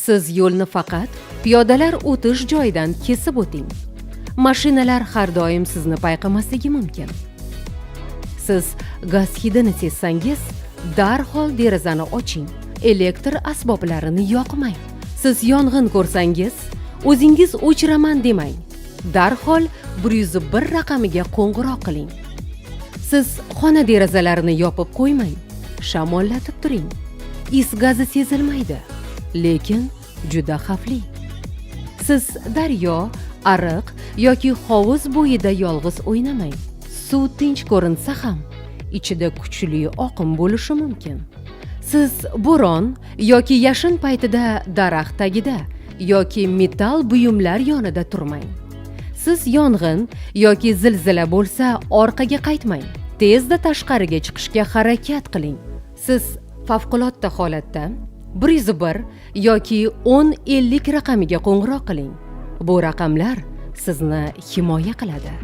Siz yo'lni faqat piyodalar o'tish joyidan kesib o'ting. Mashinalar har doim sizni payqamasligi mumkin. Siz gaz hidini sezsangiz, darhol derazani oching. Elektr asboblarini yoqmang. Siz yong'in ko'rsangiz, o'zingiz o'chiraman demang. Darhol 101 raqamiga qo'ng'iroq qiling. Siz xona derazalarini yopib qo'ymang. Shamollatib turing. Is gazi sezilmaydi, lekin juda xavfli. Siz daryo, ariq yoki hovuz bo'yida yolg'iz o'ynamang. Suv tinch ko'rinsa ham, ichida kuchli oqim bo'lishi mumkin. Siz bo'ron yoki yashin paytida daraxt tagida yoki metall buyumlar yonida turmang. Siz yong'in yoki zilzila bo'lsa, orqaga qaytmang. Tezda tashqariga chiqishga harakat qiling. Siz favqulodda holatda 101 yoki 1050 raqamiga qo'ng'iroq qiling. Bu raqamlar sizni himoya qiladi.